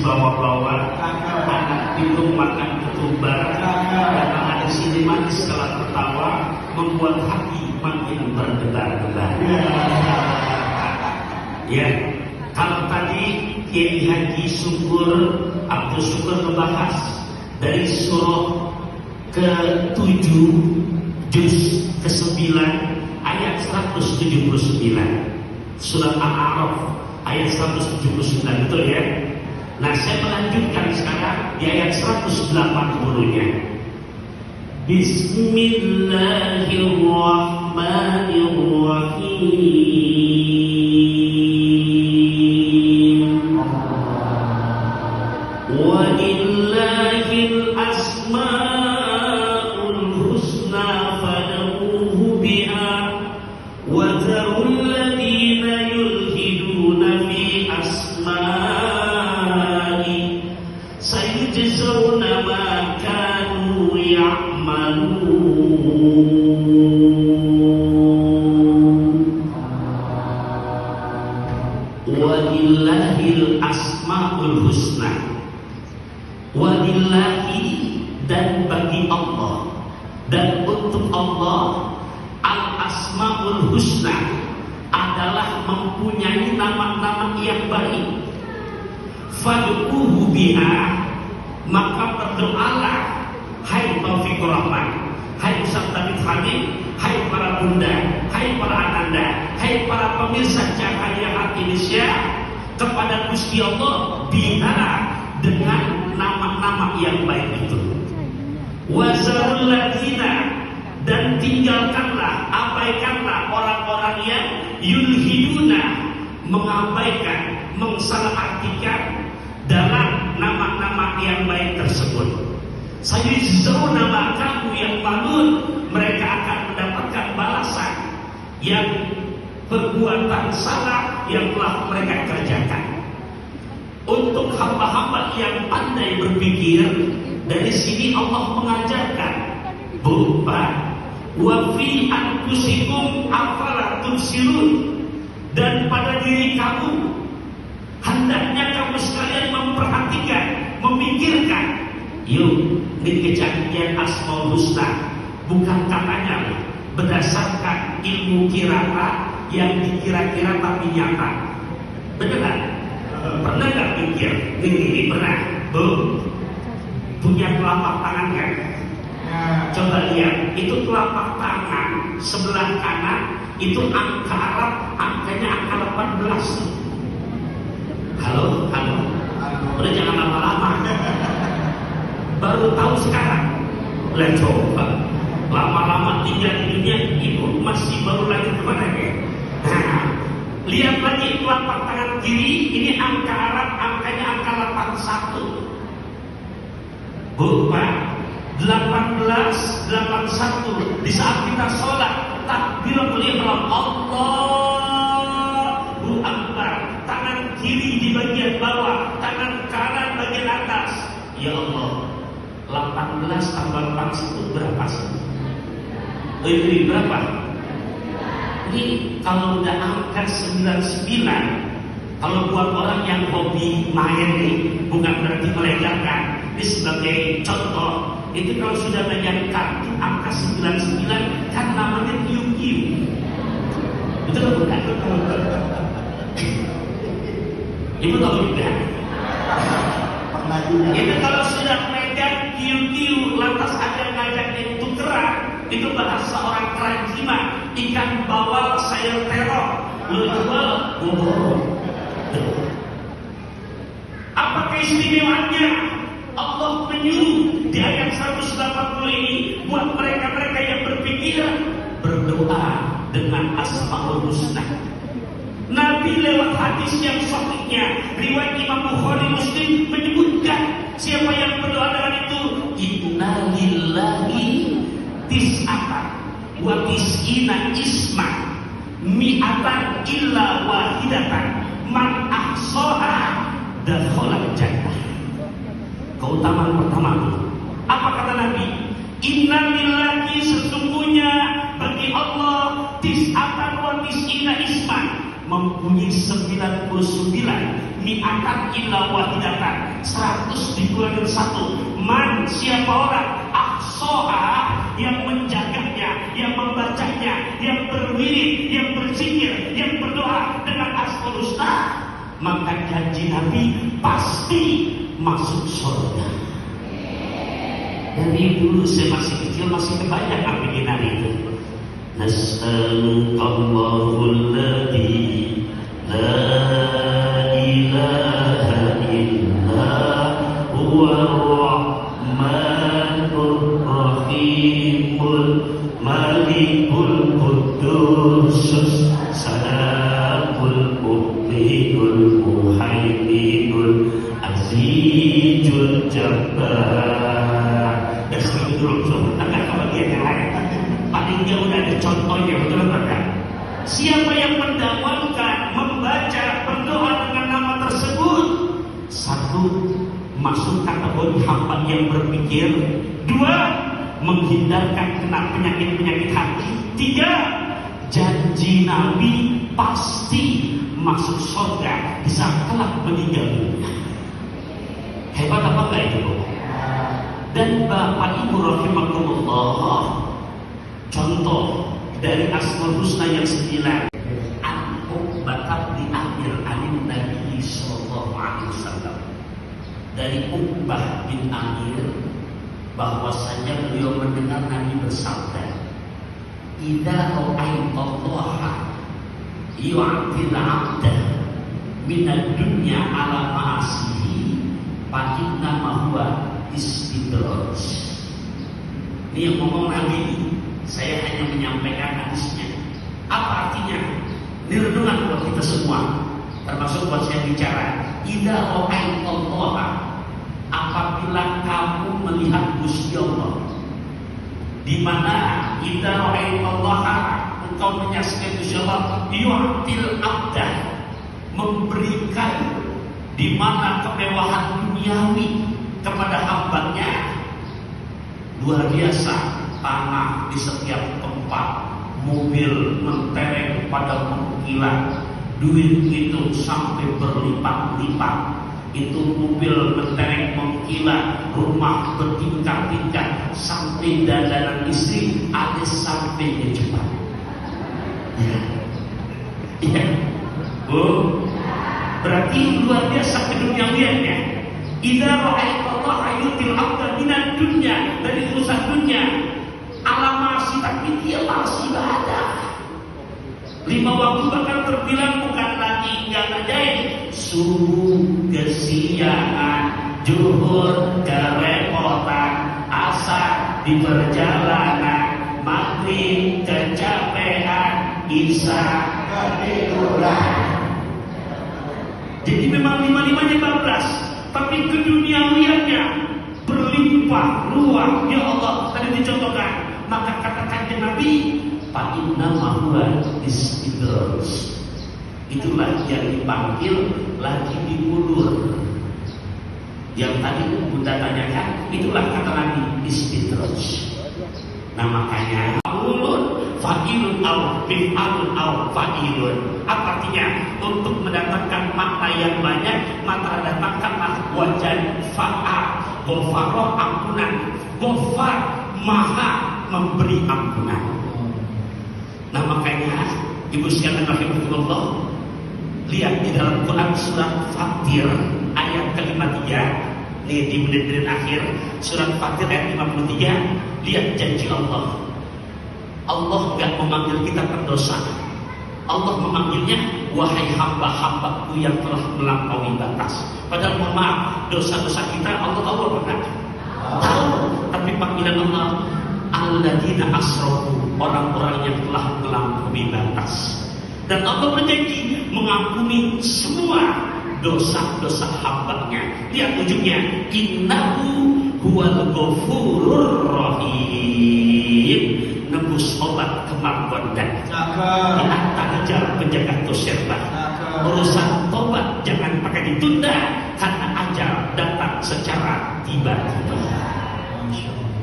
bawa-bawa, anak itu makan ketumbar, karena ada sini manis setelah tertawa membuat hati makin berdebar-debar. Ya, kalau tadi Kiai Haji Abdul Syukur membahas dari surah ke-7 juz ke-9 ayat 179, surat Al-A'raf ayat 179, betul ya? Nah, saya melanjutkan sekarang di ayat 180-nya. Bismillahirrahmanirrahim. Walillahil asma'ul husna fad'uhu biha wa dharul ladzina yulhiduna fi asma'i sayujzauna ma kanu ya'malun. Walillahil asma'ul husna. Walillahi, dan bagi Allah dan untuk Allah, al-asma'ul husna adalah mempunyai nama-nama yang baik. Fad'uhu biha, maka berdoalah hai Taufiq Rahman, hai Ustaz David Hamid, hai para bunda, hai para ananda, hai para pemirsa Cahaya Hati Indonesia, kepada Gusti Allah biha, dengan nama-nama yang baik itu. Wazarul ladzina, dan tinggalkanlah, abaikanlah orang-orang yang yulhiduna, mengabaikan, mengsalah-artikan dalam nama-nama yang baik tersebut. Sayujzauna ma kanu ya'malun, mereka akan mendapatkan balasan yang perbuatan salah yang telah mereka kerjakan. Untuk hamba-hamba yang pandai berpikir, dari sini Allah mengajarkan berupa wa fi anfusikum afala tubsirun, dan pada diri kamu hendaknya kamu sekalian memperhatikan, memikirkan. Yuk, ini kejadian Asmaul Husna bukan katanya berdasarkan ilmu kiraat yang dikira-kira tapi nyata. Benar kan? Pernah nggak pikir? Ini pernah, Bu? Punya telapak tangan kan? Coba lihat, itu telapak tangan sebelah kanan itu angka Arab, angkanya angka 18. Halo, halo. Udah jangan lama-lama. Baru tahu sekarang. Lihat coba, lama-lama tinggal di dunia, ibu masih baru lagi kemana ya? Nah, lihat lagi telapak tangan kiri, ini angka Arab, angkanya angka 81. Bukan 1881. Di saat kita sholat, takbiratul ihram, Allahu Akbar, tangan kiri di bagian bawah, tangan kanan bagian atas. Ya Allah, 18 tambah 41 berapa sih? Ini berapa? Ini kalau udah angka 99, kalau buat orang yang hobi main nih, bukan berarti melegalkan. Ini sebagai contoh, itu kalau sudah banyak kartu angka 99 kan namanya kiu-kiu. Betul bukan? Ibu tahu juga? Itu kalau sudah megang kiu-kiu, lantas ada ngajak yang tukeran, itu bahasa orang keranjima, ikan bawal sayur terong, lu jual, apa keistimewaannya? Allah menyuruh di ayat 180 ini buat mereka-mereka yang berpikir berdoa dengan Asmaul Husna. Nabi lewat hadis yang sahihnya, riwayat Imam Bukhari Muslim menyebutkan siapa yang berdoa dengan itu, inna lillahi tis'atan wa tis'ina isman mi'atan illa wahidatan man ahsaha dakhala jannah. Keutamaan pertama itu apa kata Nabi? Inna lillahi, sesungguhnya bagi Allah tis'atan wa tis'ina isman, mempunyai 99 mi'atan illa wahidatan, 100 dikurangin 1. Man, siapa orang ahsoha, yang menjaganya, yang membacanya, yang berwirid, yang berzikir, yang berdoa dengan Asmaul Husna, maka janji Nabi pasti masuk surga. Dari dulu saya masih kecil masih kebayang bikinan itu. Nas'alukallahul ladzi la ilaha illa huwar rahmanur rahimul malikul quddus salamul mu'minul muhaiminul azizul jabbar. Dan seterusnya agak ke bagian yang lain. Paling dia udah ada contohnya, betul enggak? Siapa yang mendakwakan, membaca, berdoa dengan nama tersebut, 1, masuk kategori hamba yang berpikir. 2, menghindarkan kena penyakit-penyakit hati. 3, janji Nabi pasti masuk surga di saat kelak meninggal dunia. Hebat apa enggak itu? Dan Bapak Ibu rahimakumullah, contoh dari Asmaul Husna yang 9, An-Uqbah di akhir anin Nabi sallallahu alaihi wasallam. Dari Uqbah bin Amir bahwasanya beliau mendengar Nabi bersabda, "Idza ra'aitallaha yu'til 'abda minad dunya ala ma'asihi fa inna ma huwa istidraj." Ini yang ngomong Nabi, saya hanya menyampaikan hadisnya. Apa artinya? Ini renungan buat kita semua, termasuk buat saya bicara. Idza ra'aitallaha, apabila kamu melihat Gusti Allah, di mana idza ra'aitallaha, engkau menyaksikan Gusti Allah, yu'til 'abda, memberikan di mana kemewahan duniawi kepada hambanya. Luar biasa, tanah di setiap tempat, mobil mentereng pada mengkilat, duit itu sampai berlipat-lipat, itu mobil mentereng mengkilat, rumah bertingkat-tingkat, sampai dandanan istri ada sampai ke Jepang. Ya, oh, berarti luar biasa keduniawiannya. Idza ra'aitallaha yu'til 'abda minad dunya, dari urusan dunia, alamasi, tapi dia malas ibadah. 5 waktu bahkan terbilang bukan lagi yang ajaib. Subuh kesiangan, zuhur kerepotan, asar di perjalanan, maghrib kecapean, isya ketiduran. Jadi memang 5-5-nya bablas, tapi keduniawiannya berlimpah ruah. Ya Allah, tadi dicontohkan. Maka katakan Nabi, fa inna ma huwa istidraj. Itulah yang dipanggil lagi diulur. Yang tadi Bunda tanyakan, itulah kata Nabi, istidraj. Nah makanya ulun fa'ilun au mif'alun au fa'ilun. Apa artinya? Untuk mendatangkan makna yang banyak, maka datangkanlah wajan fa'a, ghafara, ampunan. Ghafar, maha memberi ampunan. Nah makanya Ibu sekalian rahimahullah, lihat di dalam Quran surat Fatir ayat ke-53. Nih di menit-menit akhir surat Fatir ayat 53, lihat janji Allah. Allah enggak memanggil kita pendosa. Allah memanggilnya wahai hamba-hambaku yang telah melampaui batas. Padahal mohon maaf, dosa-dosa kita Allah tahu apa enggak? Tahu. Tapi panggilan Allah alladzina asrafu, orang-orang yang telah melampaui batas. Dan Allah berjanji mengampuni semua dosa-dosa hambanya. Lihat ujungnya, innahu huwal ghafurur rahim, nebus obat kemampuan dan di antara jalan penjaga toserba. Urusan tobat jangan pakai ditunda, karena ajal datang secara tiba-tiba.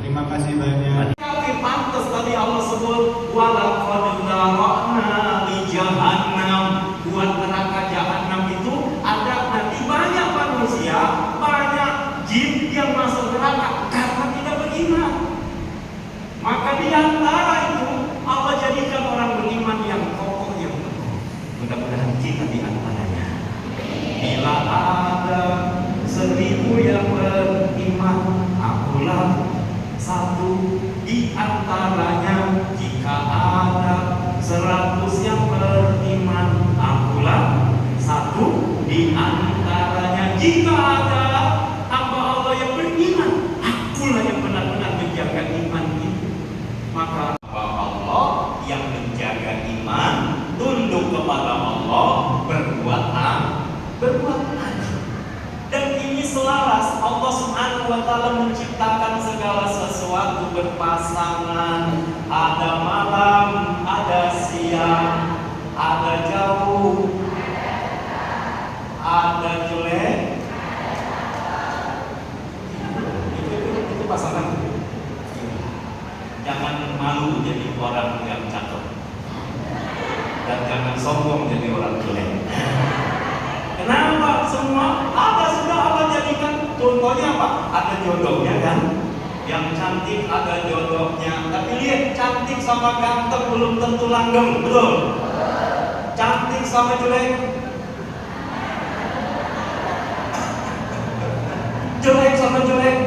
Terima kasih banyak. Tapi pantas tadi Allah sebut walaqad nara'na li jahannam. Buat neraka jahannam itu ada nanti banyak manusia, banyak jin yang masuk neraka karena tidak beriman. Maka di antara itu Allah jadikan orang beriman yang kokoh, yang teguh. Mudah-mudahan kita di antaranya. Bila ada 1000 yang beriman, akulah satu di antaranya. Jika ada 100 yang beriman, akulah satu di antaranya. Jika ada hamba Allah yang beriman, akulah yang benar-benar menjaga iman itu. Maka Allah yang menjaga iman, tunduk kepada Allah, berbuat adil. Dan ini selaras. Allah Subhanahu wa Ta'ala menciptakan segala sesuatu berpasangan. Ada malam, ada siang, ada jauh, ada jelek. Itu pasangan. Jangan malu jadi orang yang cakep, dan jangan sombong jadi orang jelek. Kenapa? Semua ada, sudah Allah jadikan. Contohnya apa? Ada jodohnya kan? Yang cantik ada jodohnya. Tapi lihat, cantik sama ganteng belum tentu langgeng, betul? Cantik sama jelek, jelek sama jelek